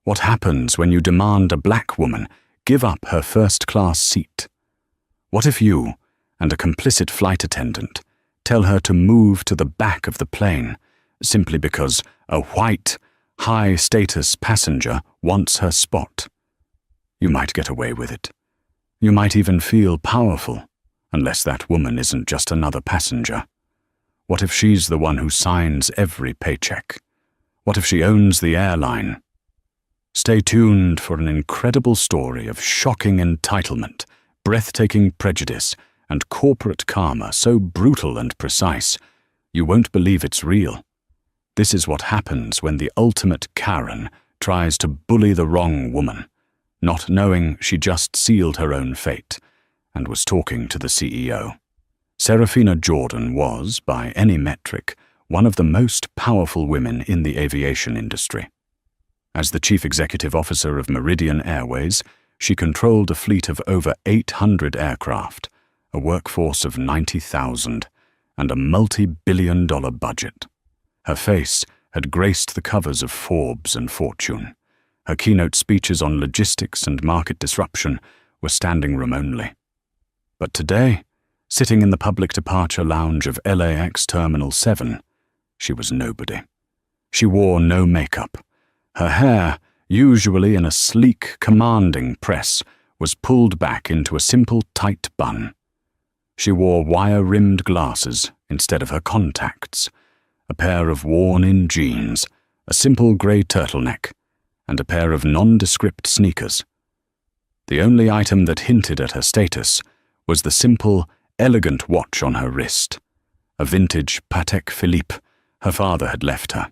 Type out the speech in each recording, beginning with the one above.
What happens when you demand a black woman give up her first-class seat? What if you, and a complicit flight attendant, tell her to move to the back of the plane simply because a white, high-status passenger wants her spot? You might get away with it. You might even feel powerful, unless that woman isn't just another passenger. What if she's the one who signs every paycheck? What if she owns the airline? Stay tuned for an incredible story of shocking entitlement, breathtaking prejudice, and corporate karma so brutal and precise, you won't believe it's real. This is what happens when the ultimate Karen tries to bully the wrong woman, not knowing she just sealed her own fate and was talking to the CEO. Serafina Jordan was, by any metric, one of the most powerful women in the aviation industry. As the chief executive officer of Meridian Airways, she controlled a fleet of over 800 aircraft, a workforce of 90,000, and a multi-billion-dollar budget. Her face had graced the covers of Forbes and Fortune. Her keynote speeches on logistics and market disruption were standing room only. But today, sitting in the public departure lounge of LAX Terminal 7, she was nobody. She wore no makeup. Her hair, usually in a sleek, commanding press, was pulled back into a simple, tight bun. She wore wire-rimmed glasses instead of her contacts, a pair of worn-in jeans, a simple grey turtleneck, and a pair of nondescript sneakers. The only item that hinted at her status was the simple, elegant watch on her wrist, a vintage Patek Philippe her father had left her,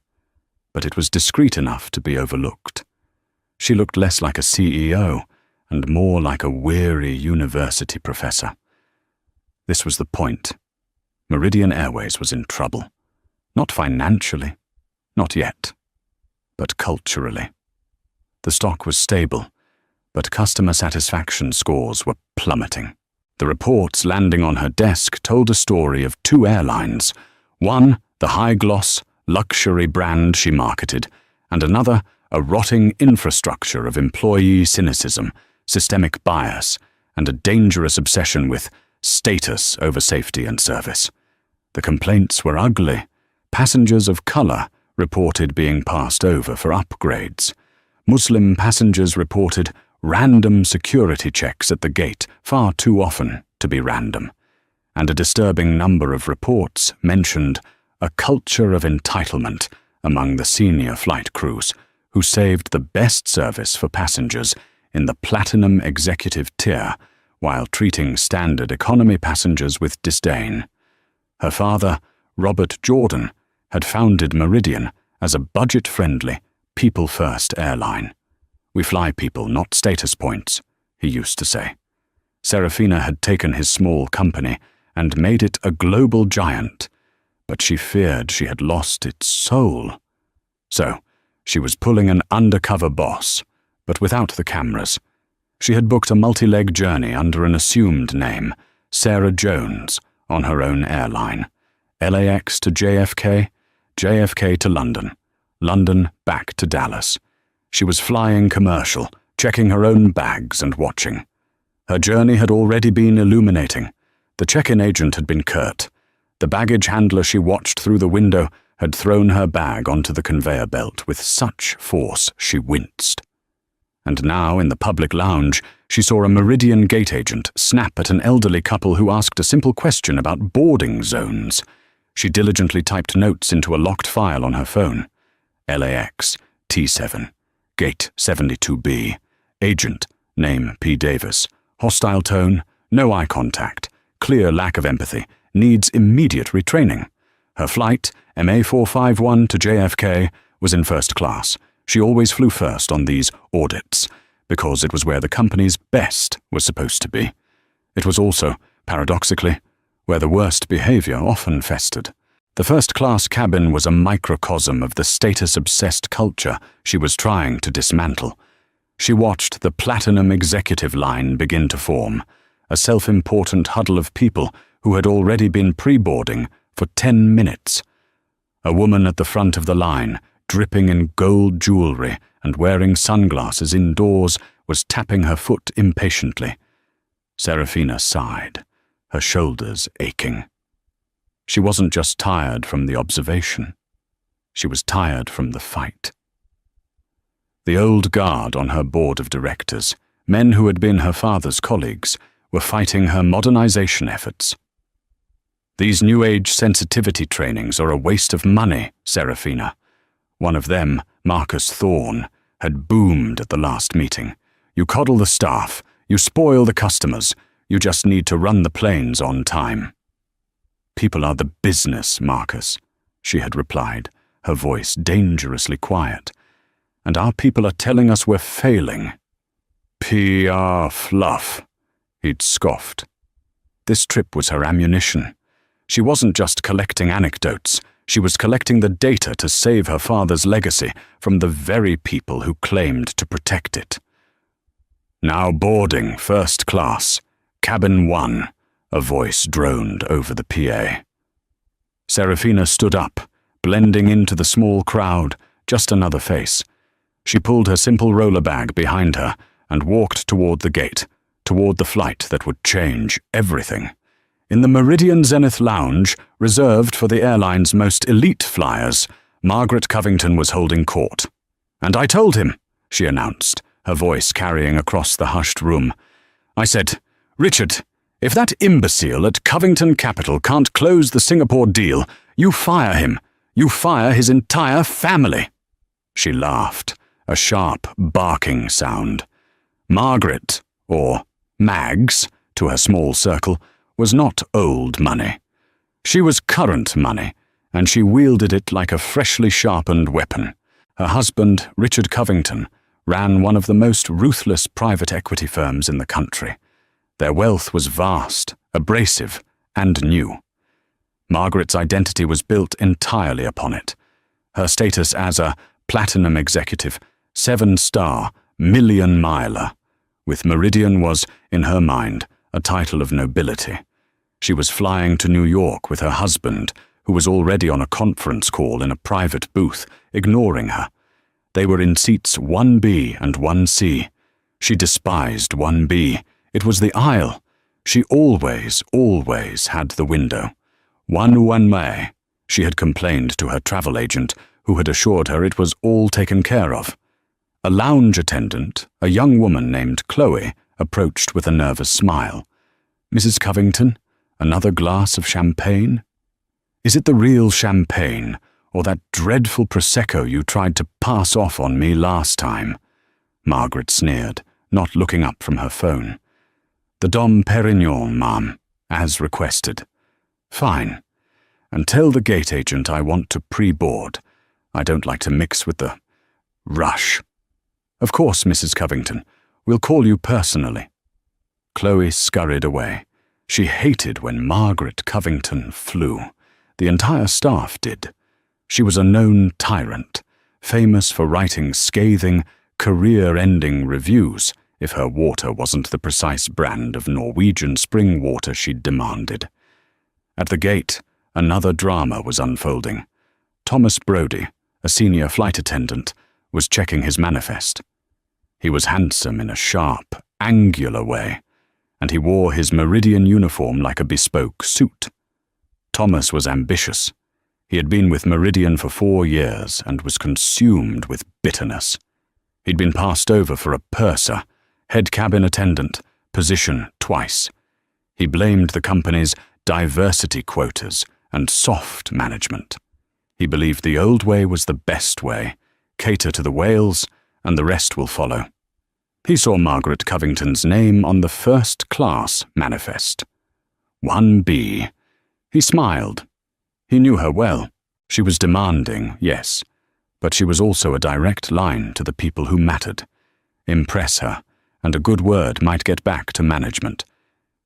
but it was discreet enough to be overlooked. She looked less like a CEO and more like a weary university professor. This was the point. Meridian Airways was in trouble. Not financially, not yet, but culturally. The stock was stable, but customer satisfaction scores were plummeting. The reports landing on her desk told a story of two airlines, one the high-gloss, luxury brand she marketed, and another a rotting infrastructure of employee cynicism, systemic bias, and a dangerous obsession with status over safety and service. The complaints were ugly. Passengers of color reported being passed over for upgrades. Muslim passengers reported random security checks at the gate, far too often to be random. And a disturbing number of reports mentioned a culture of entitlement among the senior flight crews, who saved the best service for passengers in the platinum executive tier while treating standard economy passengers with disdain. Her father, Robert Jordan, had founded Meridian as a budget-friendly, people-first airline. "We fly people, not status points," he used to say. Serafina had taken his small company and made it a global giant, but she feared she had lost its soul. So, she was pulling an undercover boss, but without the cameras. She had booked a multi-leg journey under an assumed name, Sarah Jones, on her own airline. LAX to JFK, JFK to London, London back to Dallas. She was flying commercial, checking her own bags and watching. Her journey had already been illuminating. The check-in agent had been curt. The baggage handler she watched through the window had thrown her bag onto the conveyor belt with such force she winced. And now, in the public lounge, she saw a Meridian gate agent snap at an elderly couple who asked a simple question about boarding zones. She diligently typed notes into a locked file on her phone. LAX, T7, Gate 72B, Agent, name P. Davis, hostile tone, no eye contact, clear lack of empathy, needs immediate retraining. Her flight, MA451 to JFK, was in first class. She always flew first on these audits, because it was where the company's best was supposed to be. It was also, paradoxically, where the worst behavior often festered. The first-class cabin was a microcosm of the status-obsessed culture she was trying to dismantle. She watched the platinum executive line begin to form, a self-important huddle of people who had already been pre-boarding for 10 minutes. A woman at the front of the line, dripping in gold jewelry and wearing sunglasses indoors was tapping her foot impatiently. Serafina sighed, her shoulders aching. She wasn't just tired from the observation. She was tired from the fight. The old guard on her board of directors, men who had been her father's colleagues, were fighting her modernization efforts. "These New Age sensitivity trainings are a waste of money, Serafina." One of them, Marcus Thorne, had boomed at the last meeting. "You coddle the staff, you spoil the customers, you just need to run the planes on time." "People are the business, Marcus," she had replied, her voice dangerously quiet. "And our people are telling us we're failing." "PR fluff," he'd scoffed. This trip was her ammunition. She wasn't just collecting anecdotes, she was collecting the data to save her father's legacy from the very people who claimed to protect it. "Now boarding, first class, cabin 1, a voice droned over the PA. Serafina stood up, blending into the small crowd, just another face. She pulled her simple roller bag behind her and walked toward the gate, toward the flight that would change everything. In the Meridian Zenith Lounge, reserved for the airline's most elite flyers, Margaret Covington was holding court. "And I told him," she announced, her voice carrying across the hushed room. "I said, Richard, if that imbecile at Covington Capital can't close the Singapore deal, you fire him. You fire his entire family." She laughed, a sharp, barking sound. Margaret, or Mags, to her small circle, was not old money. She was current money, and she wielded it like a freshly sharpened weapon. Her husband, Richard Covington, ran one of the most ruthless private equity firms in the country. Their wealth was vast, abrasive, and new. Margaret's identity was built entirely upon it. Her status as a platinum executive, 7-star, million-miler, with Meridian was, in her mind, a title of nobility. She was flying to New York with her husband, who was already on a conference call in a private booth, ignoring her. They were in seats 1B and 1C. She despised 1B. It was the aisle. She always had the window. 1-1 she had complained to her travel agent, who had assured her it was all taken care of. A lounge attendant, a young woman named Chloe, approached with a nervous smile. "Mrs. Covington, another glass of champagne?" "Is it the real champagne, or that dreadful Prosecco you tried to pass off on me last time?" Margaret sneered, not looking up from her phone. "The Dom Perignon, ma'am, as requested." "Fine. And tell the gate agent I want to pre-board. I don't like to mix with the rush." "Of course, Mrs. Covington. We'll call you personally." Chloe scurried away. She hated when Margaret Covington flew. The entire staff did. She was a known tyrant, famous for writing scathing, career-ending reviews if her water wasn't the precise brand of Norwegian spring water she'd demanded. At the gate, another drama was unfolding. Thomas Brodie, a senior flight attendant, was checking his manifest. He was handsome in a sharp, angular way, and he wore his Meridian uniform like a bespoke suit. Thomas was ambitious. He had been with Meridian for 4 years and was consumed with bitterness. He'd been passed over for a purser, head cabin attendant, position twice. He blamed the company's diversity quotas and soft management. He believed the old way was the best way, cater to the whales, and the rest will follow. He saw Margaret Covington's name on the first-class manifest. 1B. He smiled. He knew her well. She was demanding, yes, but she was also a direct line to the people who mattered. Impress her, and a good word might get back to management.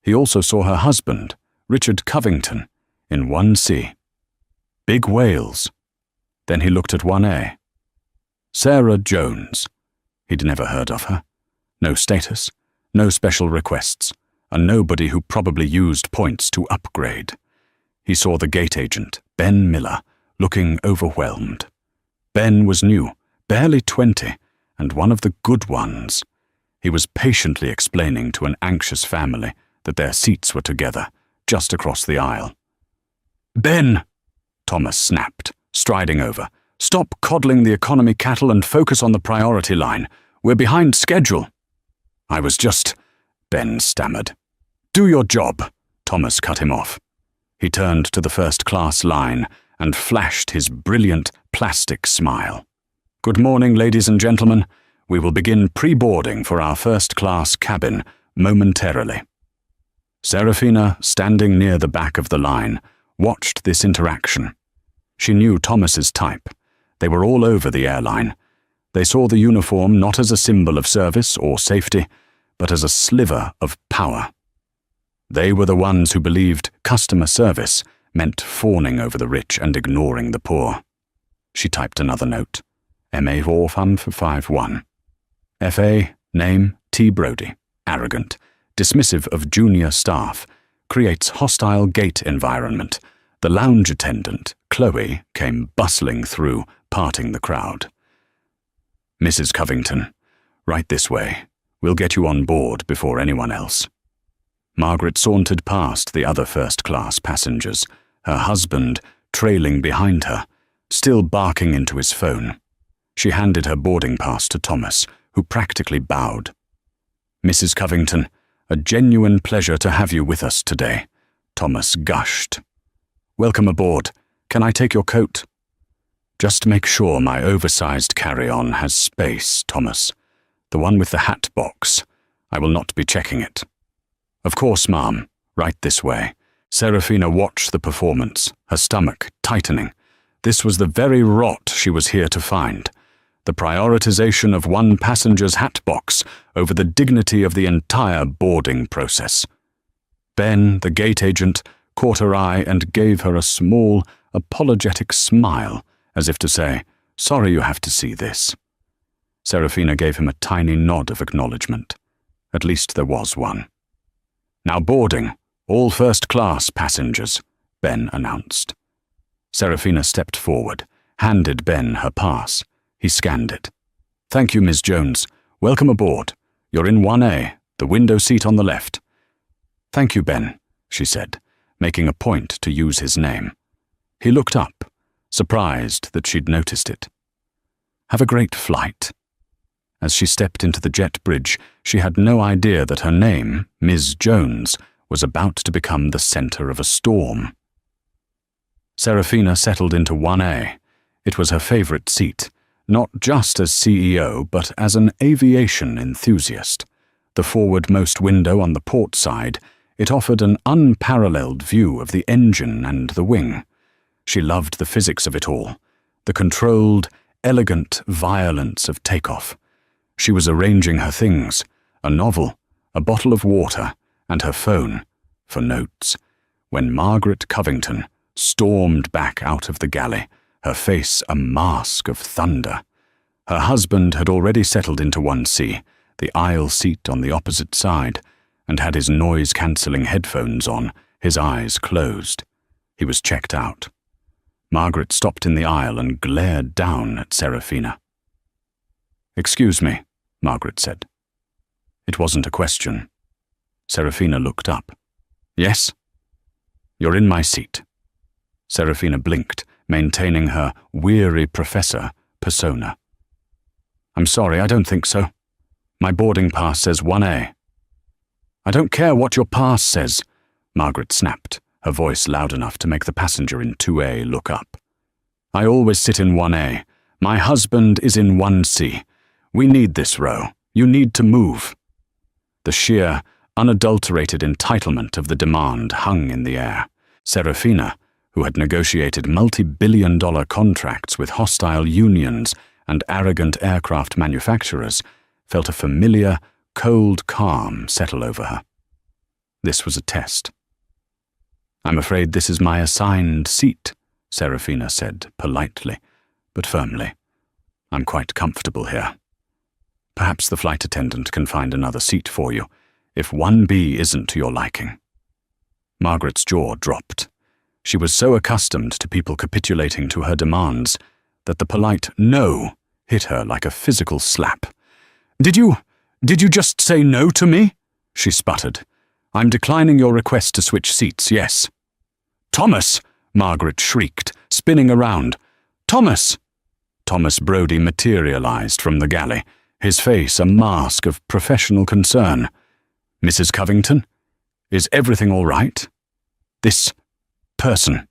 He also saw her husband, Richard Covington, in 1C. Big whales. Then he looked at 1A. Sarah Jones. He'd never heard of her. No status, no special requests, a nobody who probably used points to upgrade. He saw the gate agent, Ben Miller, looking overwhelmed. Ben was new, barely 20, and one of the good ones. He was patiently explaining to an anxious family that their seats were together, just across the aisle. "Ben," Thomas snapped, striding over, "stop coddling the economy cattle and focus on the priority line. We're behind schedule." Ben stammered. "Do your job," Thomas cut him off. He turned to the first-class line and flashed his brilliant plastic smile. "Good morning, ladies and gentlemen. We will begin pre-boarding for our first-class cabin momentarily." Serafina, standing near the back of the line, watched this interaction. She knew Thomas's type. They were all over the airline. They saw the uniform not as a symbol of service or safety, but as a sliver of power. They were the ones who believed customer service meant fawning over the rich and ignoring the poor. She typed another note. MA4551. FA, name, T. Brody, arrogant, dismissive of junior staff, creates hostile gate environment. The lounge attendant, Chloe, came bustling through, parting the crowd. "Mrs. Covington, right this way. We'll get you on board before anyone else." Margaret sauntered past the other first-class passengers, her husband trailing behind her, still barking into his phone. She handed her boarding pass to Thomas, who practically bowed. "Mrs. Covington, a genuine pleasure to have you with us today," Thomas gushed. "Welcome aboard. Can I take your coat?" "Just make sure my oversized carry-on has space, Thomas. The one with the hat box. I will not be checking it." "Of course, ma'am. Right this way." Serafina watched the performance, her stomach tightening. This was the very rot she was here to find. The prioritization of one passenger's hat box over the dignity of the entire boarding process. Ben, the gate agent, caught her eye and gave her a small, apologetic smile, as if to say, "Sorry you have to see this." Serafina gave him a tiny nod of acknowledgement. At least there was one. "Now boarding, all first-class passengers," Ben announced. Serafina stepped forward, handed Ben her pass. He scanned it. "Thank you, Ms. Jones. Welcome aboard. You're in 1A, the window seat on the left." "Thank you, Ben," she said, making a point to use his name. He looked up, surprised that she'd noticed it. "Have a great flight." As she stepped into the jet bridge, she had no idea that her name, Ms. Jones, was about to become the center of a storm. Serafina settled into 1A. It was her favorite seat, not just as CEO, but as an aviation enthusiast. The forward-most window on the port side, it offered an unparalleled view of the engine and the wing. She loved the physics of it all, the controlled, elegant violence of takeoff. She was arranging her things, a novel, a bottle of water, and her phone, for notes, when Margaret Covington stormed back out of the galley, her face a mask of thunder. Her husband had already settled into 1C, the aisle seat on the opposite side, and had his noise-cancelling headphones on, his eyes closed. He was checked out. Margaret stopped in the aisle and glared down at Serafina. "Excuse me," Margaret said. It wasn't a question. Serafina looked up. "Yes?" "You're in my seat." Serafina blinked, maintaining her weary professor persona. "I'm sorry, I don't think so. My boarding pass says 1A. "I don't care what your pass says," Margaret snapped, her voice loud enough to make the passenger in 2A look up. "I always sit in 1A. My husband is in 1C. We need this row. You need to move." The sheer, unadulterated entitlement of the demand hung in the air. Serafina, who had negotiated multi-billion-dollar contracts with hostile unions and arrogant aircraft manufacturers, felt a familiar, cold calm settle over her. This was a test. "I'm afraid this is my assigned seat," Serafina said politely, but firmly. "I'm quite comfortable here. Perhaps the flight attendant can find another seat for you, if 1B isn't to your liking." Margaret's jaw dropped. She was so accustomed to people capitulating to her demands that the polite "no" hit her like a physical slap. Did you just say no to me?" she sputtered. "I'm declining your request to switch seats, yes." "Thomas!" Margaret shrieked, spinning around. "Thomas!" Thomas Brodie materialized from the galley, his face a mask of professional concern. "Mrs. Covington? Is everything all right? This person,"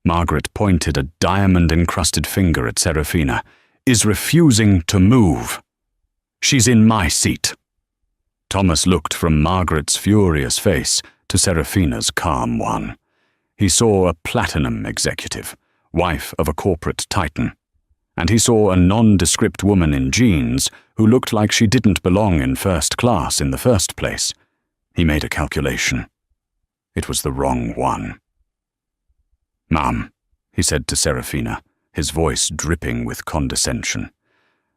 Margaret pointed a diamond-encrusted finger at Serafina, "is refusing to move. She's in my seat." Thomas looked from Margaret's furious face to Serafina's calm one. He saw a platinum executive, wife of a corporate titan, and he saw a nondescript woman in jeans who looked like she didn't belong in first class in the first place. He made a calculation. It was the wrong one. "Ma'am," he said to Serafina, his voice dripping with condescension.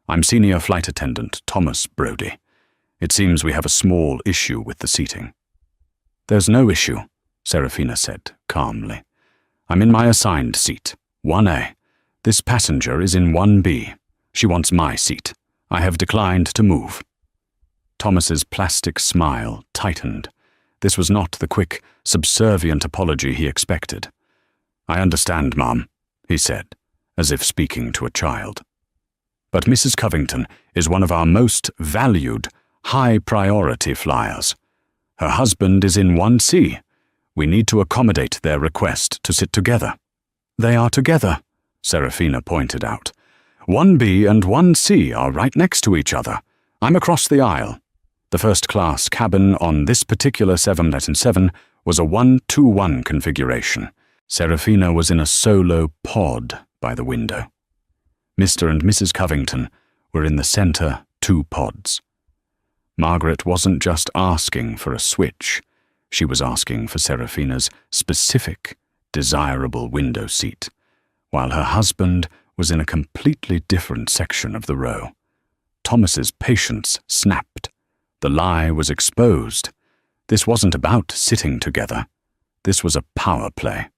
"I'm Senior Flight Attendant Thomas Brodie. It seems we have a small issue with the seating." "There's no issue," Serafina said calmly. "I'm in my assigned seat, 1A. This passenger is in 1B. She wants my seat. I have declined to move." Thomas's plastic smile tightened. This was not the quick, subservient apology he expected. "I understand, ma'am," he said, as if speaking to a child. "But Mrs. Covington is one of our most valued, high-priority flyers. Her husband is in 1C. We need to accommodate their request to sit together." "They are together," Serafina pointed out. 1B and 1C are right next to each other. I'm across the aisle. The first-class cabin on this particular 707 was a 1-2-1 configuration. Serafina was in a solo pod by the window. Mr. and Mrs. Covington were in the center 2 pods. Margaret wasn't just asking for a switch. She was asking for Serafina's specific, desirable window seat, while her husband was in a completely different section of the row. Thomas's patience snapped. The lie was exposed. This wasn't about sitting together. This was a power play.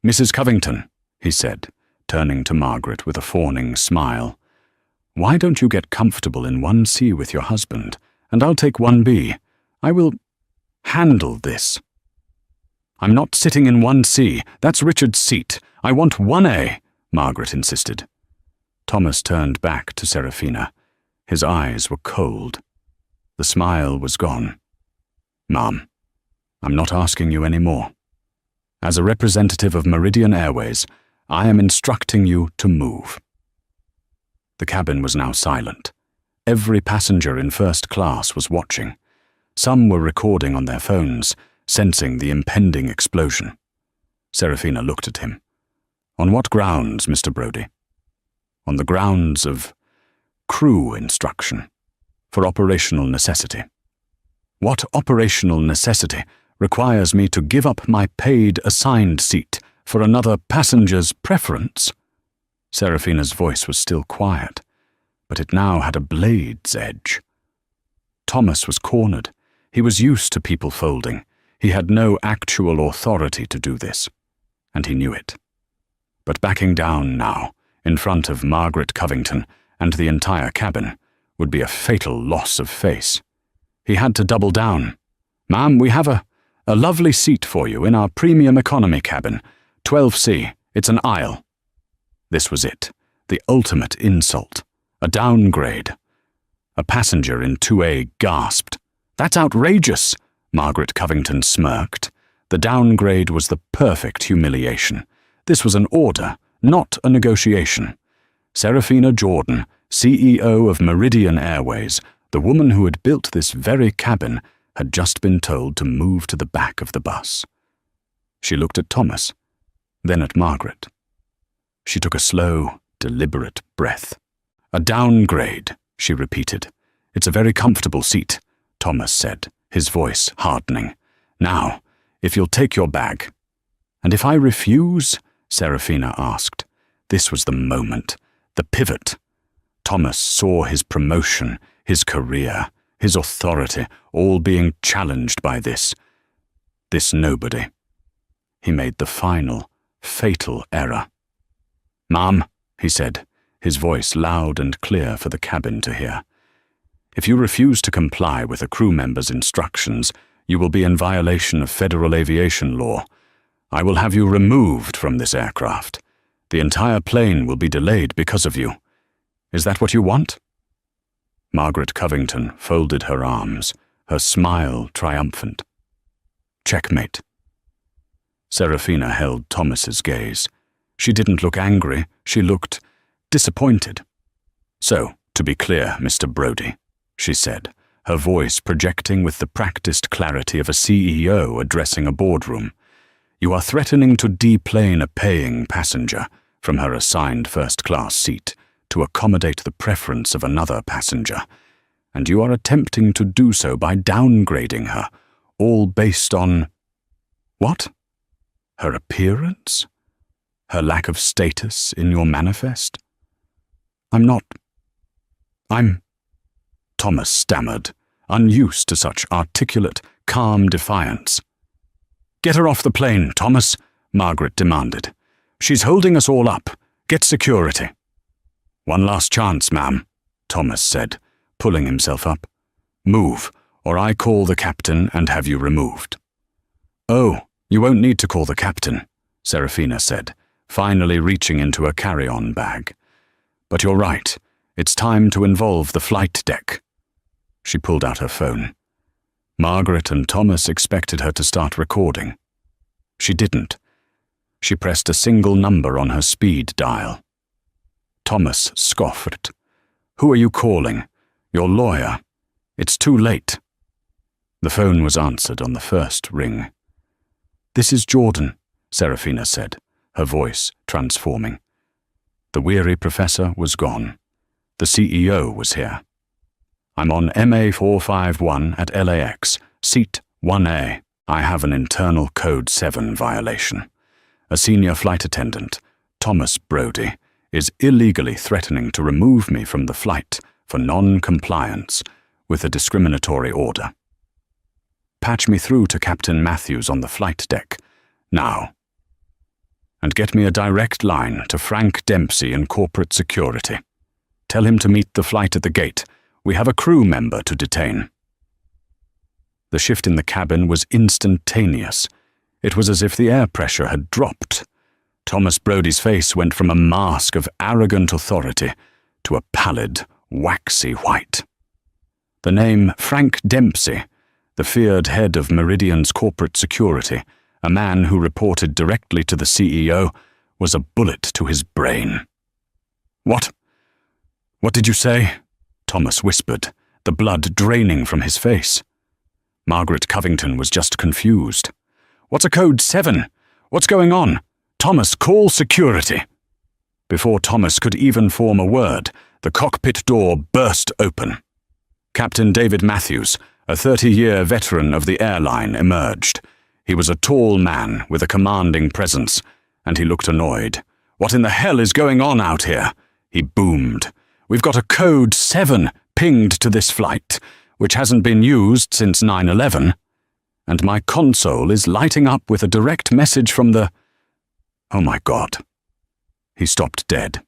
"Mrs. Covington," he said, turning to Margaret with a fawning smile, "why don't you get comfortable in 1C with your husband, and I'll take 1B. I will handle this." "I'm not sitting in 1C. That's Richard's seat. I want 1A, Margaret insisted. Thomas turned back to Serafina. His eyes were cold. The smile was gone. "Ma'am, I'm not asking you any more. As a representative of Meridian Airways, I am instructing you to move." The cabin was now silent. Every passenger in first class was watching. Some were recording on their phones, sensing the impending explosion. Serafina looked at him. "On what grounds, Mr. Brodie?" "On the grounds of crew instruction, for operational necessity." "What operational necessity requires me to give up my paid assigned seat for another passenger's preference?" Serafina's voice was still quiet, but it now had a blade's edge. Thomas was cornered. He was used to people folding. He had no actual authority to do this, and he knew it. But backing down now, in front of Margaret Covington and the entire cabin, would be a fatal loss of face. He had to double down. "Ma'am, we have a lovely seat for you in our premium economy cabin, 12C. It's an aisle." This was it, the ultimate insult, a downgrade. A passenger in 2A gasped. "That's outrageous," Margaret Covington smirked. The downgrade was the perfect humiliation. This was an order, not a negotiation. Serafina Jordan, CEO of Meridian Airways, the woman who had built this very cabin, had just been told to move to the back of the bus. She looked at Thomas, then at Margaret. She took a slow, deliberate breath. "A downgrade," she repeated. "It's a very comfortable seat," Thomas said, his voice hardening. "Now, if you'll take your bag." "And if I refuse?" Serafina asked. This was the moment, the pivot. Thomas saw his promotion, his career, his authority, all being challenged by this nobody. He made the final, fatal error. "Ma'am," he said, his voice loud and clear for the cabin to hear. "If you refuse to comply with a crew member's instructions, you will be in violation of federal aviation law. I will have you removed from this aircraft. The entire plane will be delayed because of you. Is that what you want?" Margaret Covington folded her arms, her smile triumphant. "Checkmate." Serafina held Thomas's gaze. She didn't look angry, she looked disappointed. "So, to be clear, Mr. Brodie," she said, her voice projecting with the practiced clarity of a CEO addressing a boardroom, "you are threatening to deplane a paying passenger from her assigned first-class seat to accommodate the preference of another passenger, and you are attempting to do so by downgrading her, all based on... what? Her appearance? Her lack of status in your manifest? Thomas stammered, unused to such articulate, calm defiance. "Get her off the plane, Thomas," Margaret demanded. "She's holding us all up. Get security." "One last chance, ma'am," Thomas said, pulling himself up. "Move, or I call the captain and have you removed." "Oh, you won't need to call the captain," Serafina said, finally reaching into a carry-on bag. "But you're right. It's time to involve the flight deck." She pulled out her phone. Margaret and Thomas expected her to start recording. She didn't. She pressed a single number on her speed dial. Thomas scoffed. "Who are you calling? Your lawyer. It's too late." The phone was answered on the first ring. "This is Jordan," Serafina said, her voice transforming. The weary professor was gone. The CEO was here. "I'm on MA 451 at LAX, seat 1A. I have an internal Code 7 violation. A senior flight attendant, Thomas Brodie, is illegally threatening to remove me from the flight for non-compliance with a discriminatory order. Patch me through to Captain Matthews on the flight deck, now. And get me a direct line to Frank Dempsey in corporate security. Tell him to meet the flight at the gate. We have a crew member to detain." The shift in the cabin was instantaneous. It was as if the air pressure had dropped. Thomas Brodie's face went from a mask of arrogant authority to a pallid, waxy white. The name Frank Dempsey, the feared head of Meridian's corporate security, a man who reported directly to the CEO, was a bullet to his brain. "What? What did you say?" Thomas whispered, the blood draining from his face. Margaret Covington was just confused. "What's a Code 7? What's going on? Thomas, call security." Before Thomas could even form a word, the cockpit door burst open. Captain David Matthews, a 30-year veteran of the Airline, emerged. He was a tall man with a commanding presence, and he looked annoyed. "What in the hell is going on out here?" he boomed. "We've got a Code 7 pinged to this flight, which hasn't been used since 9/11, and my console is lighting up with a direct message from the... Oh my God." He stopped dead.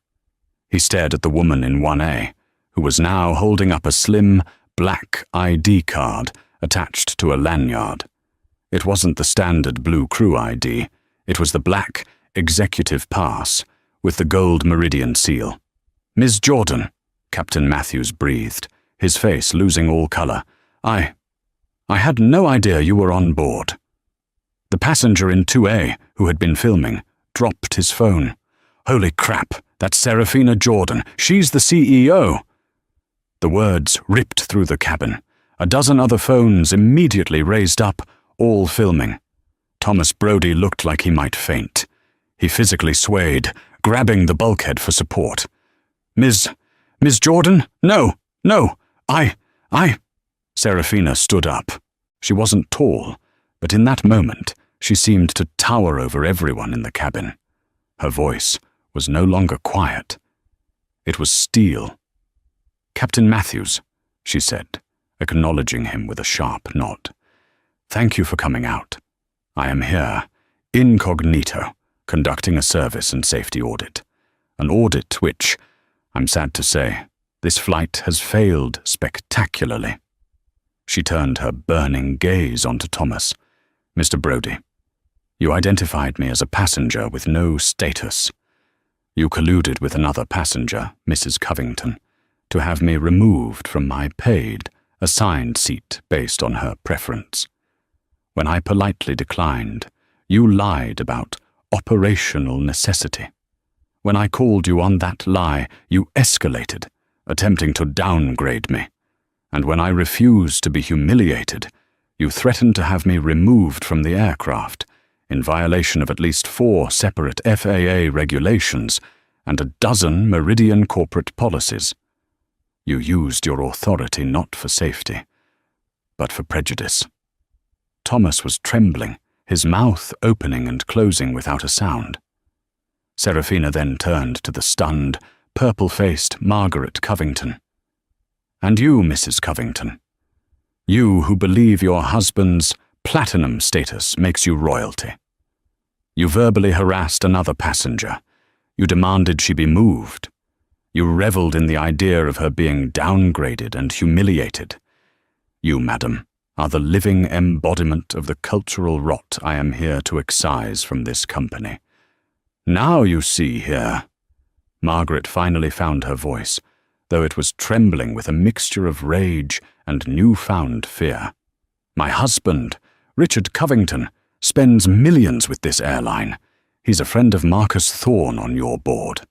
He stared at the woman in 1A, who was now holding up a slim, black ID card attached to a lanyard. It wasn't the standard blue crew ID. It was the black executive pass with the gold Meridian seal. "Ms. Jordan," Captain Matthews breathed, his face losing all color. I had no idea you were on board." The passenger in 2A, who had been filming, dropped his phone. "Holy crap, that's Serafina Jordan. She's the CEO." The words ripped through the cabin. A dozen other phones immediately raised up, all filming. Thomas Brodie looked like he might faint. He physically swayed, grabbing the bulkhead for support. Miss Jordan? No. Serafina stood up. She wasn't tall, but in that moment, she seemed to tower over everyone in the cabin. Her voice was no longer quiet. It was steel. "Captain Matthews," she said, acknowledging him with a sharp nod. "Thank you for coming out. I am here, incognito, conducting a service and safety audit. An audit which, I'm sad to say, this flight has failed spectacularly." She turned her burning gaze onto Thomas. "Mr. Brodie, you identified me as a passenger with no status. You colluded with another passenger, Mrs. Covington, to have me removed from my paid, assigned seat based on her preference. When I politely declined, you lied about operational necessity. When I called you on that lie, you escalated, attempting to downgrade me. And when I refused to be humiliated, you threatened to have me removed from the aircraft, in violation of at least 4 separate FAA regulations and a dozen Meridian corporate policies. You used your authority not for safety, but for prejudice." Thomas was trembling, his mouth opening and closing without a sound. Serafina then turned to the stunned, purple-faced Margaret Covington. "And you, Mrs. Covington, you who believe your husband's platinum status makes you royalty. You verbally harassed another passenger. You demanded she be moved. You reveled in the idea of her being downgraded and humiliated. You, madam, are the living embodiment of the cultural rot I am here to excise from this company. Now you see here." Margaret finally found her voice, though it was trembling with a mixture of rage and newfound fear. "My husband, Richard Covington, spends millions with this airline. He's a friend of Marcus Thorne on your board.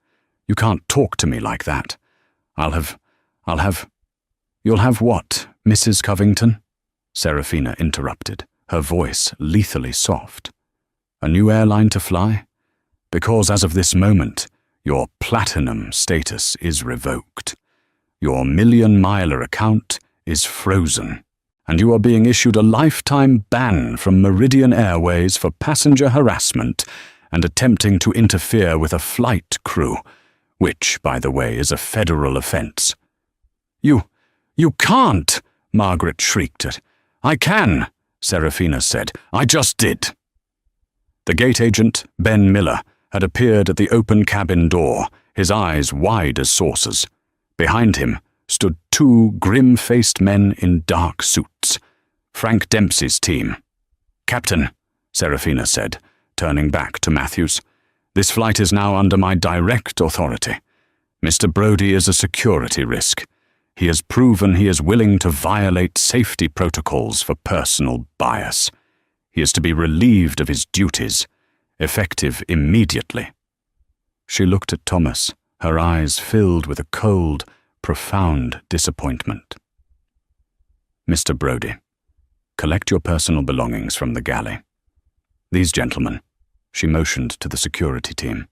You can't talk to me like that. You'll have what, Mrs. Covington?" Serafina interrupted, her voice lethally soft. "A new airline to fly? Because as of this moment, your platinum status is revoked. Your million-miler account is frozen, and you are being issued a lifetime ban from Meridian Airways for passenger harassment and attempting to interfere with a flight crew, which, by the way, is a federal offense." You can't!" Margaret shrieked it. "I can," Serafina said. "I just did." The gate agent, Ben Miller, had appeared at the open cabin door, his eyes wide as saucers. Behind him stood 2 grim-faced men in dark suits, Frank Dempsey's team. "Captain," Serafina said, turning back to Matthews, "this flight is now under my direct authority. Mr. Brodie is a security risk. He has proven he is willing to violate safety protocols for personal bias. He is to be relieved of his duties, effective immediately." She looked at Thomas, her eyes filled with a cold, profound disappointment. "Mr. Brodie, collect your personal belongings from the galley. These gentlemen," she motioned to the security team,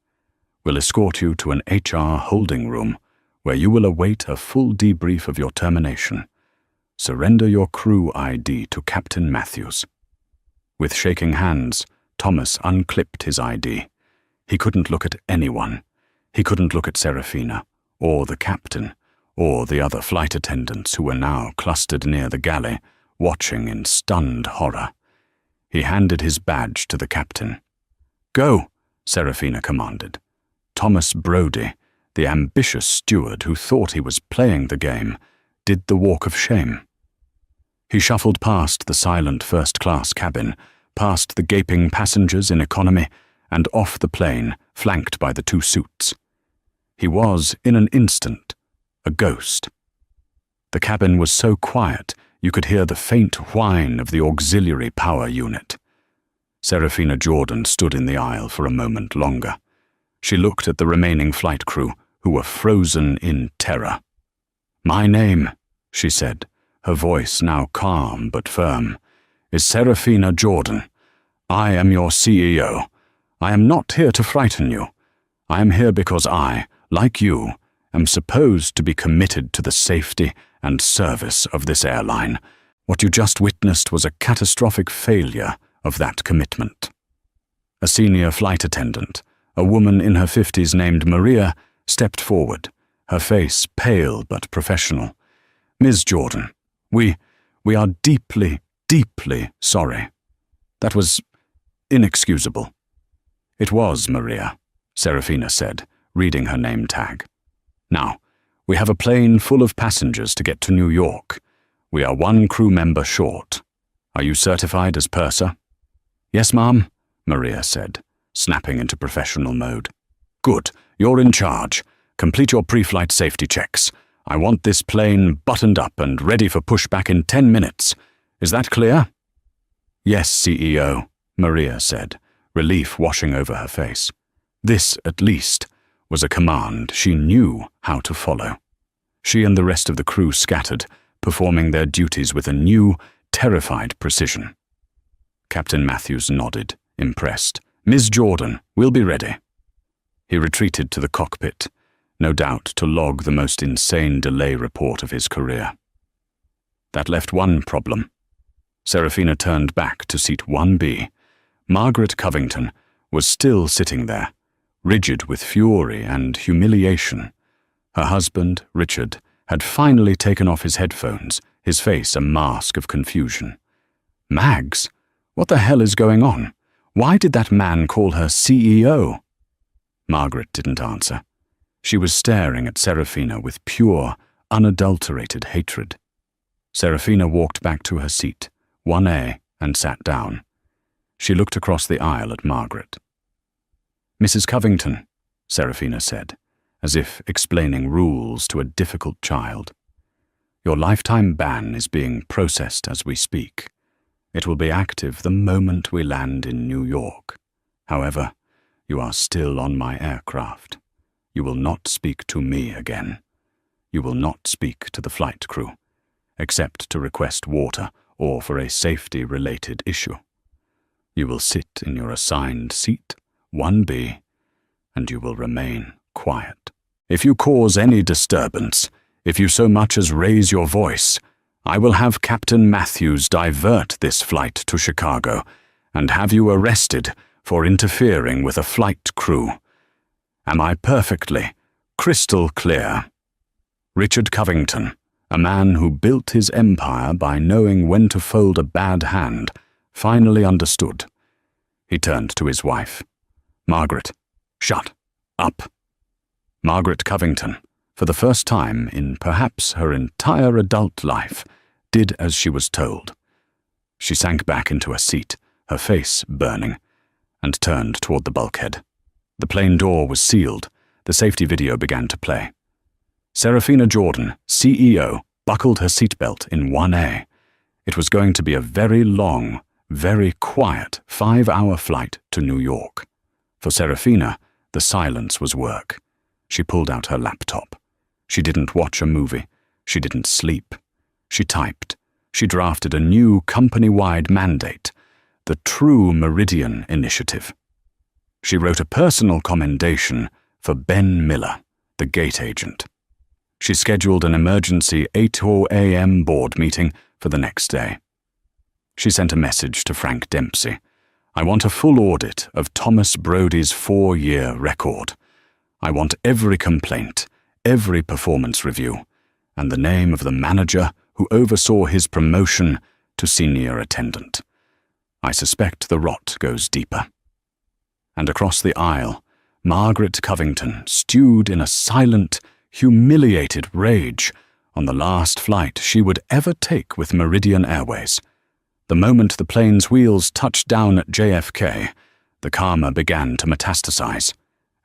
"will escort you to an HR holding room where you will await a full debrief of your termination. Surrender your crew ID to Captain Matthews." With shaking hands, Thomas unclipped his ID. He couldn't look at anyone. He couldn't look at Serafina, or the captain, or the other flight attendants who were now clustered near the galley, watching in stunned horror. He handed his badge to the captain. "Go," Serafina commanded. Thomas Brodie, the ambitious steward who thought he was playing the game, did the walk of shame. He shuffled past the silent first-class cabin, past the gaping passengers in economy, and off the plane, flanked by the 2 suits. He was, in an instant, a ghost. The cabin was so quiet you could hear the faint whine of the auxiliary power unit. Serafina Jordan stood in the aisle for a moment longer. She looked at the remaining flight crew, who were frozen in terror. "My name," she said, her voice now calm but firm, "is Serafina Jordan. I am your CEO. I am not here to frighten you. I am here because I, like you, am supposed to be committed to the safety and service of this airline. What you just witnessed was a catastrophic failure of that commitment." A senior flight attendant, a woman in her 50s named Maria, stepped forward, her face pale but professional. "Ms. Jordan, we are deeply, deeply sorry. That was inexcusable." "It was, Maria," Serafina said, reading her name tag. "Now, We have a plane full of passengers to get to New York. We are one crew member short. Are you certified as purser?" "Yes, ma'am," Maria said, snapping into professional mode. "Good. You're in charge. Complete your pre-flight safety checks. I want this plane buttoned up and ready for pushback in 10 minutes. Is that clear?" "Yes, CEO," Maria said, relief washing over her face. This, at least, was a command she knew how to follow. She and the rest of the crew scattered, performing their duties with a new, terrified precision. Captain Matthews nodded, impressed. "Ms. Jordan, we'll be ready." He retreated to the cockpit, no doubt to log the most insane delay report of his career. That left one problem. Serafina turned back to seat 1B. Margaret Covington was still sitting there, rigid with fury and humiliation. Her husband, Richard, had finally taken off his headphones, his face a mask of confusion. "Mags? What the hell is going on? Why did that man call her CEO?" Margaret didn't answer. She was staring at Serafina with pure, unadulterated hatred. Serafina walked back to her seat, 1A, and sat down. She looked across the aisle at Margaret. "Mrs. Covington," Serafina said, as if explaining rules to a difficult child. "Your lifetime ban is being processed as we speak. It will be active the moment we land in New York. However, you are still on my aircraft. You will not speak to me again. You will not speak to the flight crew, except to request water or for a safety-related issue. You will sit in your assigned seat, 1B, and you will remain quiet. If you cause any disturbance, if you so much as raise your voice, I will have Captain Matthews divert this flight to Chicago and have you arrested for interfering with a flight crew. Am I perfectly, crystal clear? Richard Covington, a man who built his empire by knowing when to fold a bad hand, finally understood. He turned to his wife. Margaret, shut up. Margaret Covington, for the first time in perhaps her entire adult life, did as she was told. She sank back into a seat, her face burning, and turned toward the bulkhead. The plane door was sealed. The safety video began to play. Serafina Jordan, CEO, buckled her seatbelt in 1A. It was going to be a very long, very quiet 5-hour flight to New York. For Serafina, the silence was work. She pulled out her laptop. She didn't watch a movie. She didn't sleep. She typed. She drafted a new company-wide mandate, the True Meridian Initiative. She wrote a personal commendation for Ben Miller, the gate agent. She scheduled an emergency 8:00 a.m. board meeting for the next day. She sent a message to Frank Dempsey. I want a full audit of Thomas Brody's 4-year record. I want every complaint, every performance review, and the name of the manager who oversaw his promotion to senior attendant. I suspect the rot goes deeper. And across the aisle, Margaret Covington stewed in a silent, humiliated rage on the last flight she would ever take with Meridian Airways. The moment the plane's wheels touched down at JFK, the karma began to metastasize.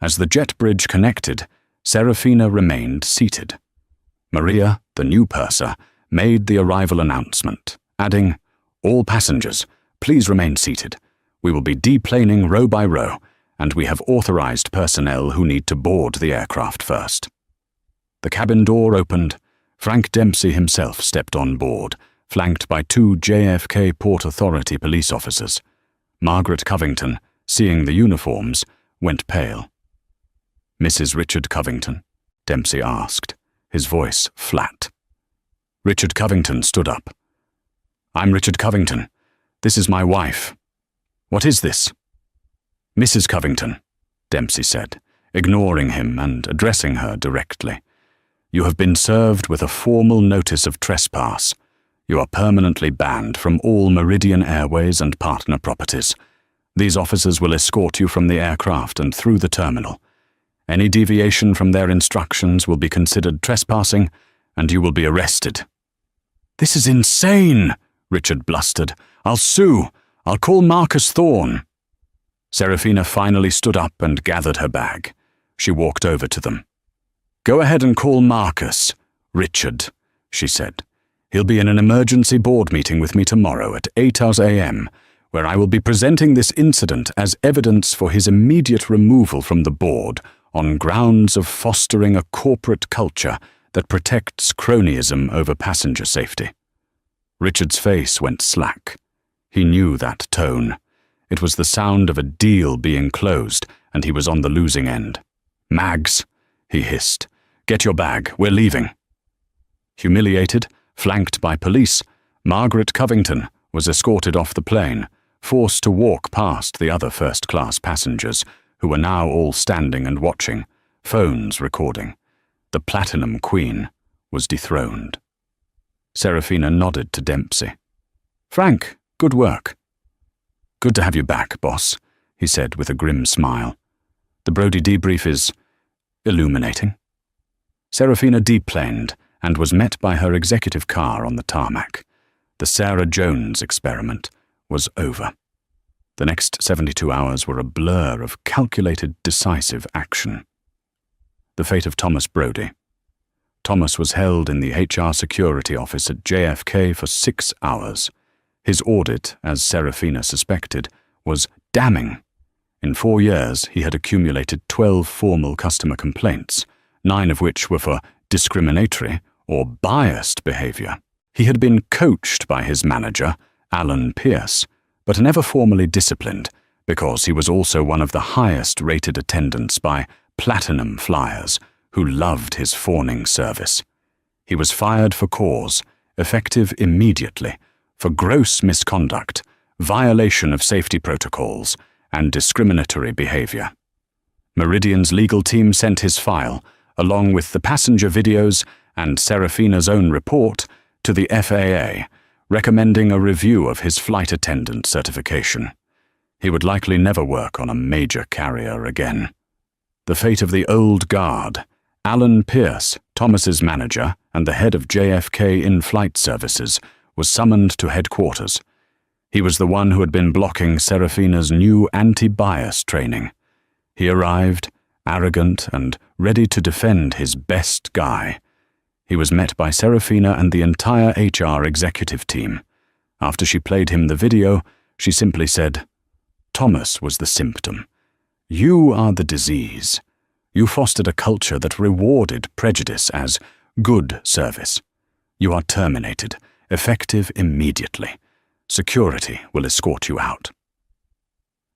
As the jet bridge connected, Serafina remained seated. Maria, the new purser, made the arrival announcement, adding, All passengers, please remain seated. We will be deplaning row by row, and we have authorized personnel who need to board the aircraft first. The cabin door opened. Frank Dempsey himself stepped on board, flanked by 2 JFK Port Authority police officers. Margaret Covington, seeing the uniforms, went pale. Mrs. Richard Covington? Dempsey asked, his voice flat. Richard Covington stood up. I'm Richard Covington. This is my wife. What is this? Mrs. Covington, Dempsey said, ignoring him and addressing her directly. You have been served with a formal notice of trespass. You are permanently banned from all Meridian Airways and partner properties. These officers will escort you from the aircraft and through the terminal. Any deviation from their instructions will be considered trespassing, and you will be arrested." "This is insane," Richard blustered. "I'll sue. I'll call Marcus Thorne." Serafina finally stood up and gathered her bag. She walked over to them. "Go ahead and call Marcus, Richard," she said. "He'll be in an emergency board meeting with me tomorrow at 8 a.m., where I will be presenting this incident as evidence for his immediate removal from the board on grounds of fostering a corporate culture that protects cronyism over passenger safety." Richard's face went slack. He knew that tone. It was the sound of a deal being closed, and he was on the losing end. "Mags," he hissed, "get your bag, we're leaving." Humiliated, flanked by police, Margaret Covington was escorted off the plane, forced to walk past the other first-class passengers, who were now all standing and watching, phones recording. The Platinum Queen was dethroned. Serafina nodded to Dempsey. "Frank, good work." "Good to have you back, boss," he said with a grim smile. "The Brody debrief is illuminating." Serafina deplaned and was met by her executive car on the tarmac. The Sarah Jones experiment was over. The next 72 hours were a blur of calculated, decisive action. The fate of Thomas Brody. Thomas was held in the HR security office at JFK for 6 hours. His audit, as Serafina suspected, was damning. In 4 years, he had accumulated 12 formal customer complaints, 9 of which were for discriminatory or biased behavior. He had been coached by his manager, Alan Pierce, but never formally disciplined, because he was also one of the highest-rated attendants by Platinum Flyers, who loved his fawning service. He was fired for cause, effective immediately, for gross misconduct, violation of safety protocols, and discriminatory behavior. Meridian's legal team sent his file, along with the passenger videos and Serafina's own report, to the FAA, recommending a review of his flight attendant certification. He would likely never work on a major carrier again. The fate of the old guard, Alan Pierce, Thomas's manager and the head of JFK in-flight services, was summoned to headquarters. He was the one who had been blocking Serafina's new anti-bias training. He arrived, arrogant and ready to defend his best guy. He was met by Serafina and the entire HR executive team. After she played him the video, she simply said, "Thomas was the symptom. You are the disease. You fostered a culture that rewarded prejudice as good service. You are terminated, effective immediately. Security will escort you out."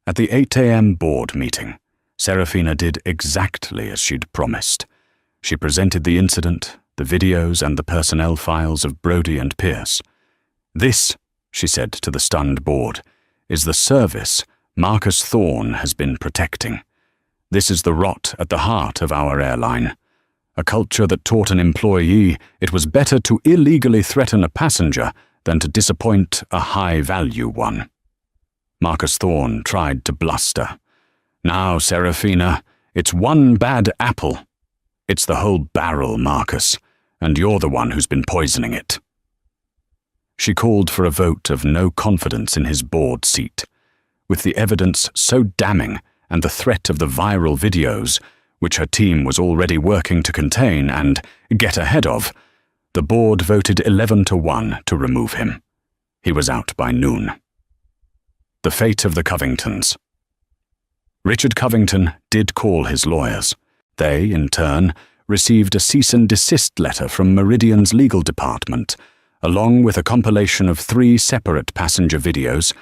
At the 8 a.m. board meeting, Serafina did exactly as she'd promised. She presented the incident, the videos and the personnel files of Brody and Pierce. "This," she said to the stunned board, "is the service Marcus Thorne has been protecting. This is the rot at the heart of our airline. A culture that taught an employee it was better to illegally threaten a passenger than to disappoint a high-value one." Marcus Thorne tried to bluster. "Now, Serafina, it's one bad apple. It's the whole barrel, Marcus, and you're the one who's been poisoning it." She called for a vote of no confidence in his board seat. With the evidence so damning and the threat of the viral videos, which her team was already working to contain and get ahead of, the board voted 11-1 to remove him. He was out by noon. The fate of the Covingtons. Richard Covington did call his lawyers. They, in turn, received a cease and desist letter from Meridian's legal department, along with a compilation of 3 separate passenger videos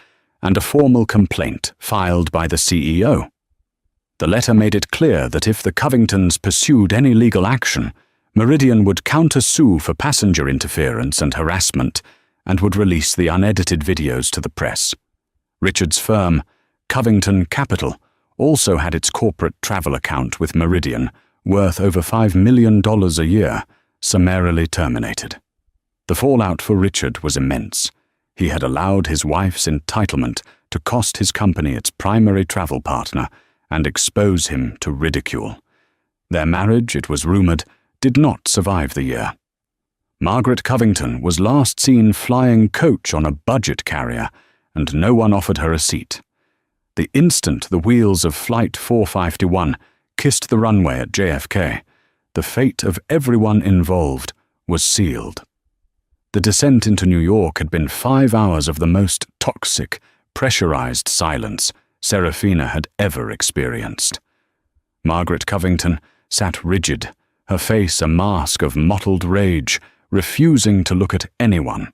and a formal complaint filed by the CEO. The letter made it clear that if the Covingtons pursued any legal action, Meridian would counter-sue for passenger interference and harassment and would release the unedited videos to the press. Richard's firm, Covington Capital, also had its corporate travel account with Meridian, worth over $5 million a year, summarily terminated. The fallout for Richard was immense. He had allowed his wife's entitlement to cost his company its primary travel partner and expose him to ridicule. Their marriage, it was rumoured, did not survive the year. Margaret Covington was last seen flying coach on a budget carrier, and no one offered her a seat. The instant the wheels of Flight 451 kissed the runway at JFK, the fate of everyone involved was sealed. The descent into New York had been 5 hours of the most toxic, pressurized silence Serafina had ever experienced. Margaret Covington sat rigid, her face a mask of mottled rage, refusing to look at anyone.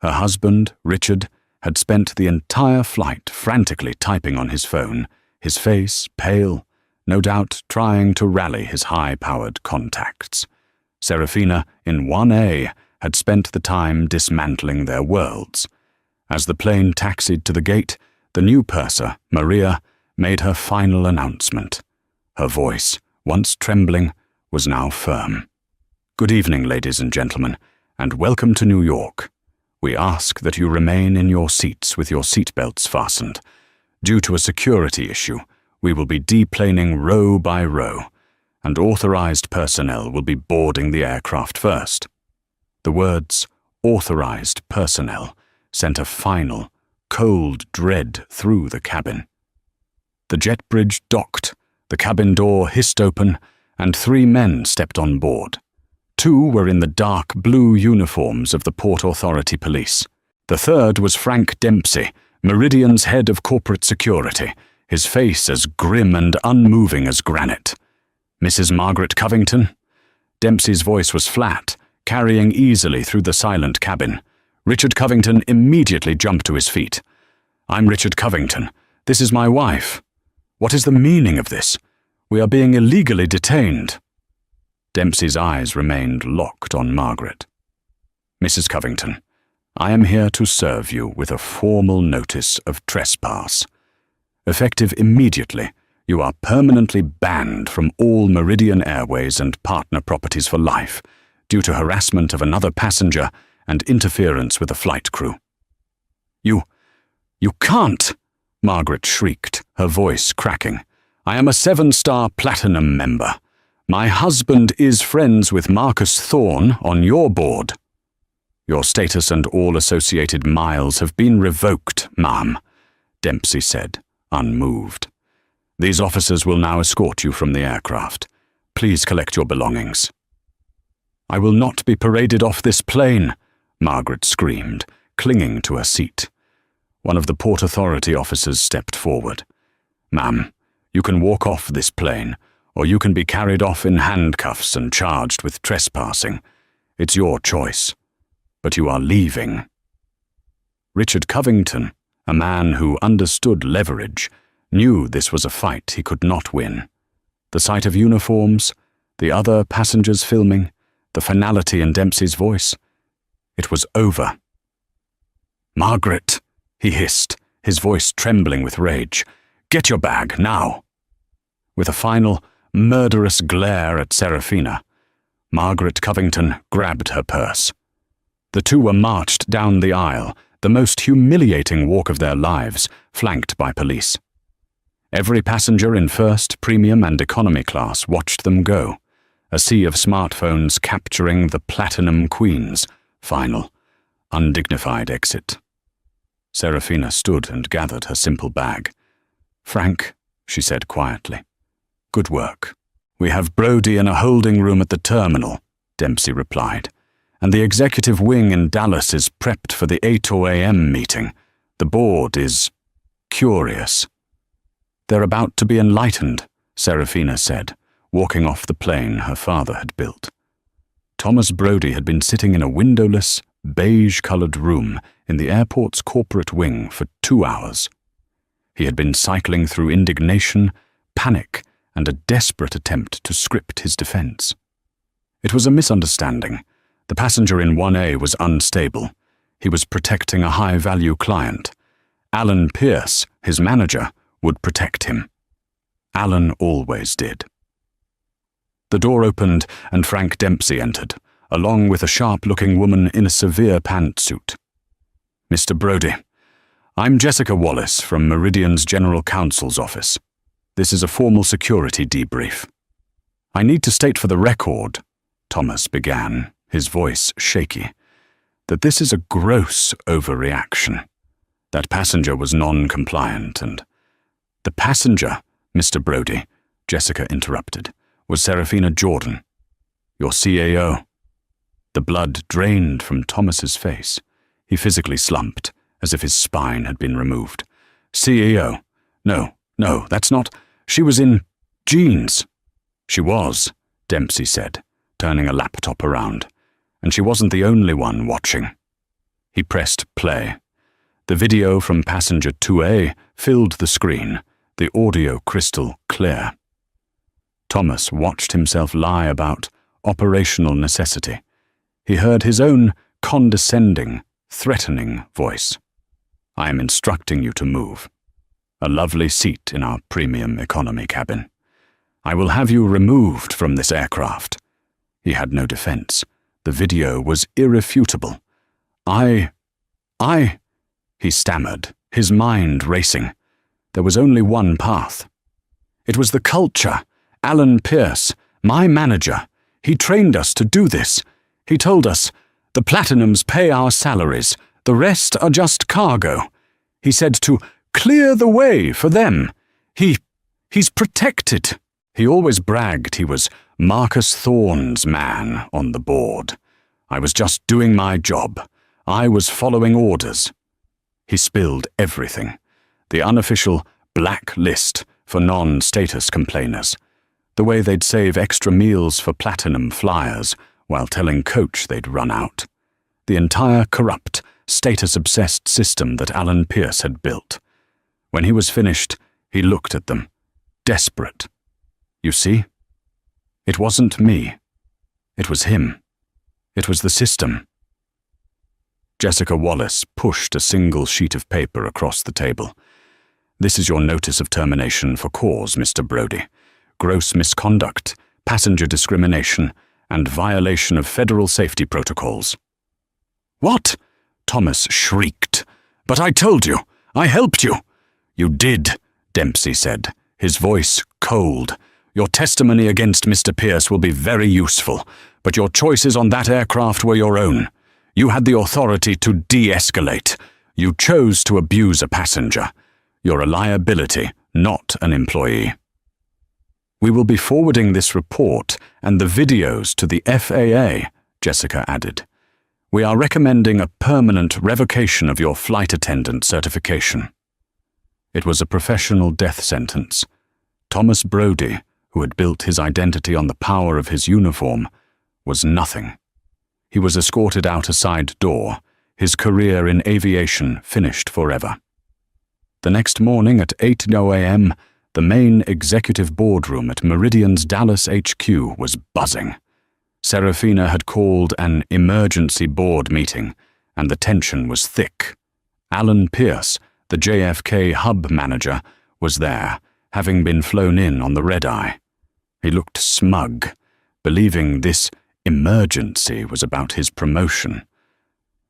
Her husband, Richard, had spent the entire flight frantically typing on his phone, his face pale, no doubt trying to rally his high-powered contacts. Serafina, in 1A, had spent the time dismantling their worlds. As the plane taxied to the gate, the new purser, Maria, made her final announcement. Her voice, once trembling, was now firm. "Good evening, ladies and gentlemen, and welcome to New York. We ask that you remain in your seats with your seatbelts fastened. Due to a security issue, we will be deplaning row by row, and authorized personnel will be boarding the aircraft first." The words, "authorized personnel," sent a final, cold dread through the cabin. The jet bridge docked, the cabin door hissed open, and 3 men stepped on board. 2 were in the dark blue uniforms of the Port Authority Police. The third was Frank Dempsey, Meridian's head of corporate security, his face as grim and unmoving as granite. "Mrs. Margaret Covington?" Dempsey's voice was flat, carrying easily through the silent cabin. Richard Covington immediately jumped to his feet. "I'm Richard Covington. This is my wife. What is the meaning of this? We are being illegally detained." Dempsey's eyes remained locked on Margaret. "Mrs. Covington, I am here to serve you with a formal notice of trespass. Effective immediately, you are permanently banned from all Meridian Airways and partner properties for life, due to harassment of another passenger and interference with the flight crew." You can't!" Margaret shrieked, her voice cracking. "I am a 7-star Platinum member. My husband is friends with Marcus Thorne on your board." "Your status and all associated miles have been revoked, ma'am," Dempsey said, unmoved. "These officers will now escort you from the aircraft. Please collect your belongings." "I will not be paraded off this plane," Margaret screamed, clinging to her seat. One of the Port Authority officers stepped forward. "Ma'am, you can walk off this plane, or you can be carried off in handcuffs and charged with trespassing. It's your choice. But you are leaving." Richard Covington, a man who understood leverage, knew this was a fight he could not win. The sight of uniforms, the other passengers filming, the finality in Dempsey's voice. It was over. "Margaret," he hissed, his voice trembling with rage. "Get your bag, now." With a final, murderous glare at Serafina, Margaret Covington grabbed her purse. The 2 were marched down the aisle, the most humiliating walk of their lives, flanked by police. Every passenger in first, premium, and economy class watched them go, a sea of smartphones capturing the Platinum Queen's final, undignified exit. Serafina stood and gathered her simple bag. "Frank," she said quietly, "good work." "We have Brody in a holding room at the terminal," Dempsey replied, "and the executive wing in Dallas is prepped for the 8 a.m. meeting. The board is curious." "They're about to be enlightened," Serafina said, walking off the plane her father had built. Thomas Brody had been sitting in a windowless, beige-colored room in the airport's corporate wing for 2 hours. He had been cycling through indignation, panic, and a desperate attempt to script his defense. It was a misunderstanding. The passenger in 1A was unstable. He was protecting a high-value client. Alan Pierce, his manager, would protect him. Alan always did. The door opened and Frank Dempsey entered, along with a sharp-looking woman in a severe pantsuit. "Mr. Brody, I'm Jessica Wallace from Meridian's General Counsel's office. This is a formal security debrief." I need to state for the record, Thomas began, his voice shaky, that this is a gross overreaction. That passenger was non-compliant and— The passenger, Mr. Brody, Jessica interrupted, was Serafina Jordan, your CAO. The blood drained from Thomas's face. He physically slumped, as if his spine had been removed. CAO? No, that's not— She was in jeans. She was, Dempsey said, turning a laptop around. And she wasn't the only one watching. He pressed play. The video from passenger 2A filled the screen, the audio crystal clear. Thomas watched himself lie about operational necessity. He heard his own condescending, threatening voice. I am instructing you to move. A lovely seat in our premium economy cabin. I will have you removed from this aircraft. He had no defense. The video was irrefutable. I, he stammered, his mind racing. There was only one path. It was the culture. Alan Pierce, my manager. He trained us to do this. He told us, the Platinums pay our salaries. The rest are just cargo. He said to clear the way for them. He's protected. He always bragged he was Marcus Thorne's man on the board. I was just doing my job. I was following orders. He spilled everything. The unofficial black list for non-status complainers. The way they'd save extra meals for Platinum flyers while telling Coach they'd run out. The entire corrupt, status-obsessed system that Alan Pierce had built. When he was finished, he looked at them, desperate. You see? It wasn't me. It was him. It was the system. Jessica Wallace pushed a single sheet of paper across the table. This is your notice of termination for cause, Mr. Brody. Gross misconduct, passenger discrimination, and violation of federal safety protocols. What? Thomas shrieked. But I told you. I helped you. You did, Dempsey said, his voice cold. Your testimony against Mr. Pierce will be very useful, but your choices on that aircraft were your own. You had the authority to de-escalate. You chose to abuse a passenger. You're a liability, not an employee. We will be forwarding this report and the videos to the FAA, Jessica added. We are recommending a permanent revocation of your flight attendant certification. It was a professional death sentence. Thomas Brody, who had built his identity on the power of his uniform, was nothing. He was escorted out a side door, his career in aviation finished forever. The next morning at 8:00 a.m., the main executive boardroom at Meridian's Dallas HQ was buzzing. Serafina had called an emergency board meeting, and the tension was thick. Alan Pierce, the JFK hub manager, was there, having been flown in on the red-eye. He looked smug, believing this emergency was about his promotion.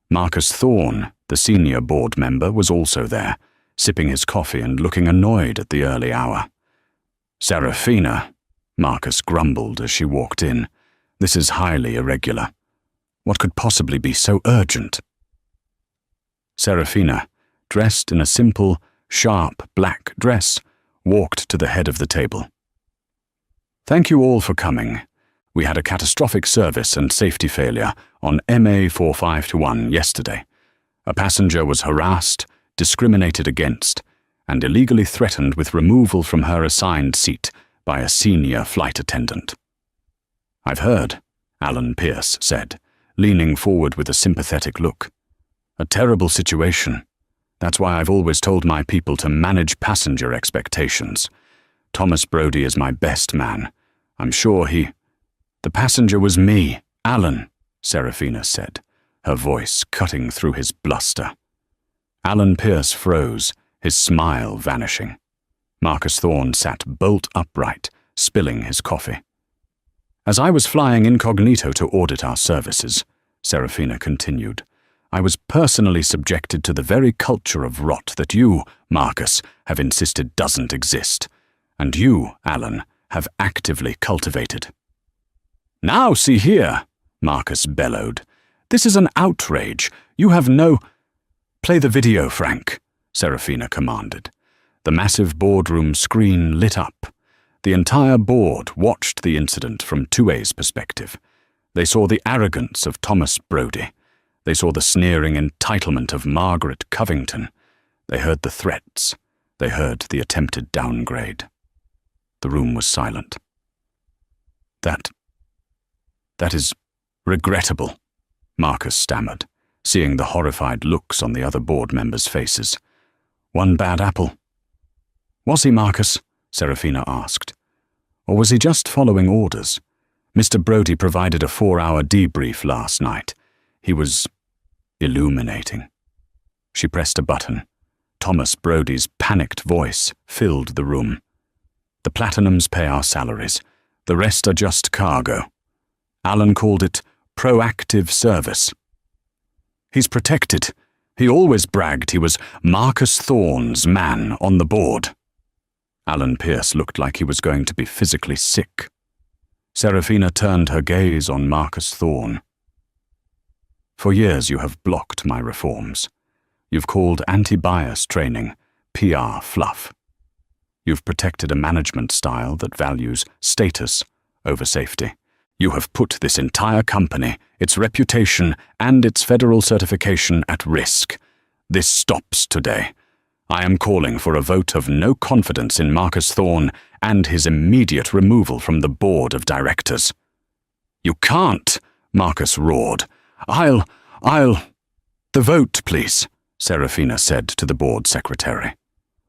Marcus Thorne, the senior board member, was also there, sipping his coffee and looking annoyed at the early hour. Serafina, Marcus grumbled as she walked in. This is highly irregular. What could possibly be so urgent? Serafina, dressed in a simple, sharp black dress, walked to the head of the table. Thank you all for coming. We had a catastrophic service and safety failure on MA 4521 yesterday. A passenger was harassed, discriminated against, and illegally threatened with removal from her assigned seat by a senior flight attendant. I've heard, Alan Pierce said, leaning forward with a sympathetic look. A terrible situation. That's why I've always told my people to manage passenger expectations. Thomas Brody is my best man. I'm sure he— The passenger was me, Alan, Serafina said, her voice cutting through his bluster. Alan Pierce froze, his smile vanishing. Marcus Thorne sat bolt upright, spilling his coffee. As I was flying incognito to audit our services, Serafina continued, I was personally subjected to the very culture of rot that you, Marcus, have insisted doesn't exist. And you, Alan, have actively cultivated. "Now see here," Marcus bellowed. "This is an outrage. You have no—" "Play the video, Frank," Serafina commanded. The massive boardroom screen lit up. The entire board watched the incident from 2A's perspective. They saw the arrogance of Thomas Brodie. They saw the sneering entitlement of Margaret Covington. They heard the threats. They heard the attempted downgrade. The room was silent. That is regrettable," Marcus stammered, seeing the horrified looks on the other board members' faces. "One bad apple." "Was he, Marcus?" Serafina asked. "Or was he just following orders? Mr. Brodie provided a 4-hour debrief last night. He was illuminating." She pressed a button. Thomas Brodie's panicked voice filled the room. "The Platinums pay our salaries. The rest are just cargo. Alan called it proactive service. He's protected. He always bragged he was Marcus Thorne's man on the board." Alan Pierce looked like he was going to be physically sick. Serafina turned her gaze on Marcus Thorne. "For years you have blocked my reforms. You've called anti-bias training PR fluff. You've protected a management style that values status over safety. You have put this entire company, its reputation, and its federal certification at risk. This stops today. I am calling for a vote of no confidence in Marcus Thorne and his immediate removal from the board of directors." "You can't," Marcus roared. I'll... "The vote, please," Serafina said to the board secretary.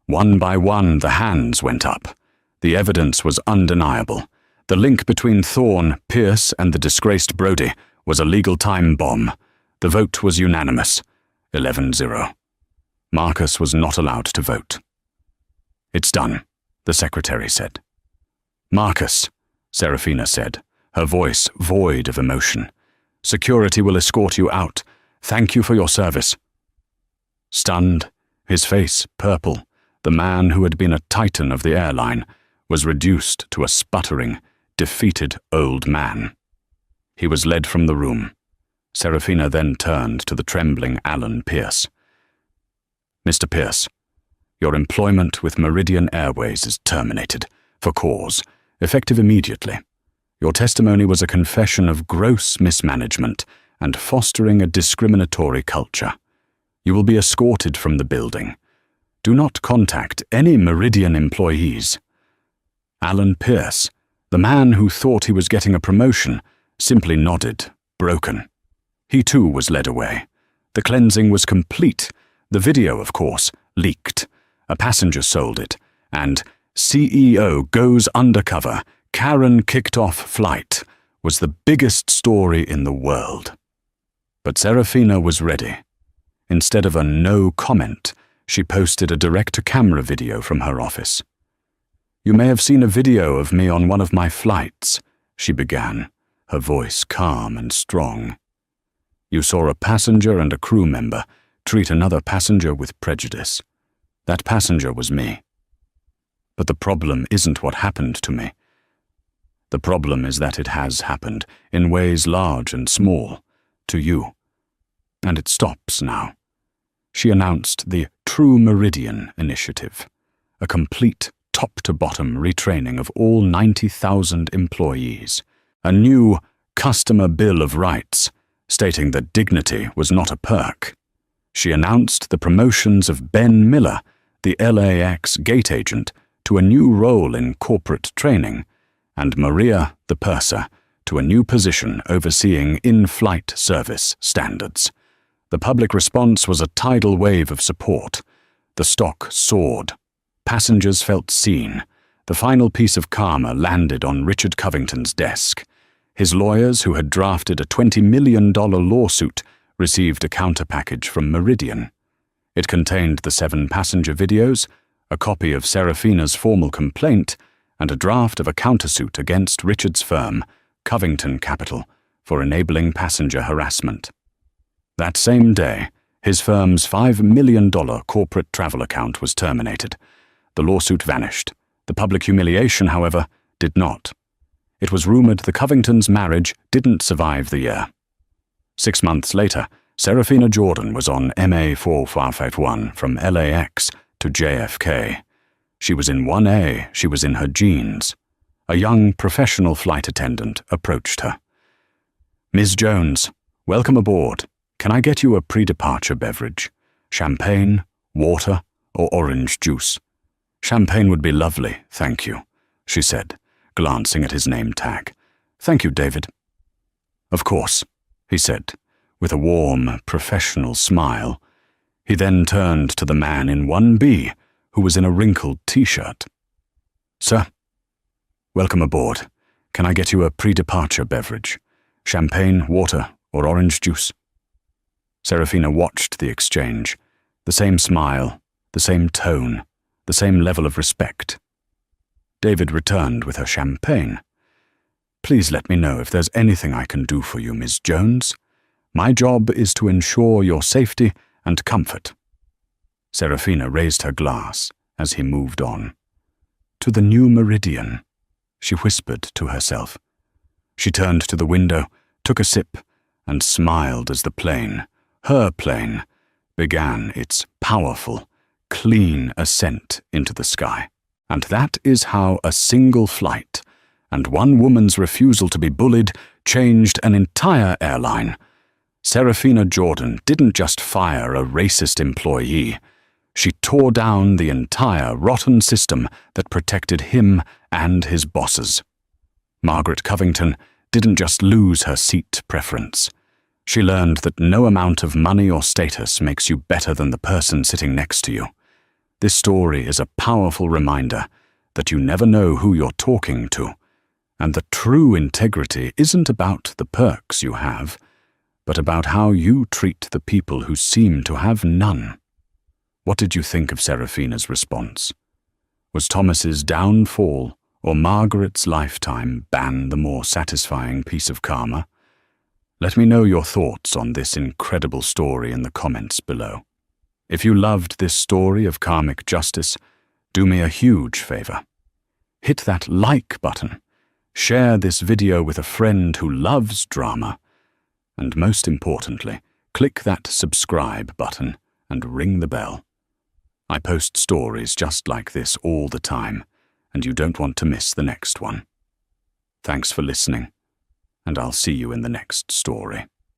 One by one, the hands went up. The evidence was undeniable. The link between Thorne, Pierce, and the disgraced Brodie was a legal time bomb. The vote was unanimous, 11-0. Marcus was not allowed to vote. "It's done," the secretary said. "Marcus," Serafina said, her voice void of emotion. "Security will escort you out. Thank you for your service." Stunned, his face purple, the man who had been a titan of the airline was reduced to a sputtering, defeated old man. He was led from the room. Serafina then turned to the trembling Alan Pierce. "Mr. Pierce, your employment with Meridian Airways is terminated, for cause, effective immediately. Your testimony was a confession of gross mismanagement and fostering a discriminatory culture. You will be escorted from the building. Do not contact any Meridian employees." Alan Pierce, the man who thought he was getting a promotion, simply nodded, broken. He too was led away. The cleansing was complete. The video, of course, leaked. A passenger sold it, and "CEO goes undercover, Karen kicked off flight" was the biggest story in the world. But Serafina was ready. Instead of a no comment, she posted a direct-to-camera video from her office. "You may have seen a video of me on one of my flights," she began, her voice calm and strong. "You saw a passenger and a crew member treat another passenger with prejudice. That passenger was me. But the problem isn't what happened to me. The problem is that it has happened, in ways large and small, to you. And it stops now." She announced the True Meridian Initiative, a complete top-to-bottom retraining of all 90,000 employees, a new customer bill of rights, stating that dignity was not a perk. She announced the promotions of Ben Miller, the LAX gate agent, to a new role in corporate training, and Maria, the purser, to a new position overseeing in-flight service standards. The public response was a tidal wave of support. The stock soared. Passengers felt seen. The final piece of karma landed on Richard Covington's desk. His lawyers, who had drafted a $20 million lawsuit, received a counter-package from Meridian. It contained the 7 passenger videos, a copy of Serafina's formal complaint, and a draft of a countersuit against Richard's firm, Covington Capital, for enabling passenger harassment. That same day, his firm's $5 million corporate travel account was terminated. The lawsuit vanished. The public humiliation, however, did not. It was rumored the Covingtons' marriage didn't survive the year. 6 months later, Serafina Jordan was on MA 4551 from LAX to JFK. She was in 1A, she was in her jeans. A young professional flight attendant approached her. "Ms. Jones, welcome aboard. Can I get you a pre-departure beverage? Champagne, water, or orange juice?" "Champagne would be lovely, thank you," she said, glancing at his name tag. "Thank you, David." "Of course," he said, with a warm, professional smile. He then turned to the man in 1B, who was in a wrinkled t-shirt. "Sir, welcome aboard. Can I get you a pre-departure beverage? Champagne, water, or orange juice?" Serafina watched the exchange. The same smile, the same tone, the same level of respect. David returned with her champagne. "Please let me know if there's anything I can do for you, Ms. Jones. My job is to ensure your safety and comfort." Serafina raised her glass as he moved on. "To the New Meridian," she whispered to herself. She turned to the window, took a sip, and smiled as the plane, her plane, began its powerful, clean ascent into the sky. And that is how a single flight and one woman's refusal to be bullied changed an entire airline. Serafina Jordan didn't just fire a racist employee. She tore down the entire rotten system that protected him and his bosses. Margaret Covington didn't just lose her seat preference. She learned that no amount of money or status makes you better than the person sitting next to you. This story is a powerful reminder that you never know who you're talking to, and that true integrity isn't about the perks you have, but about how you treat the people who seem to have none. What did you think of Serafina's response? Was Thomas's downfall or Margaret's lifetime ban the more satisfying piece of karma? Let me know your thoughts on this incredible story in the comments below. If you loved this story of karmic justice, do me a huge favor. Hit that like button, share this video with a friend who loves drama, and most importantly, click that subscribe button and ring the bell. I post stories just like this all the time, and you don't want to miss the next one. Thanks for listening, and I'll see you in the next story.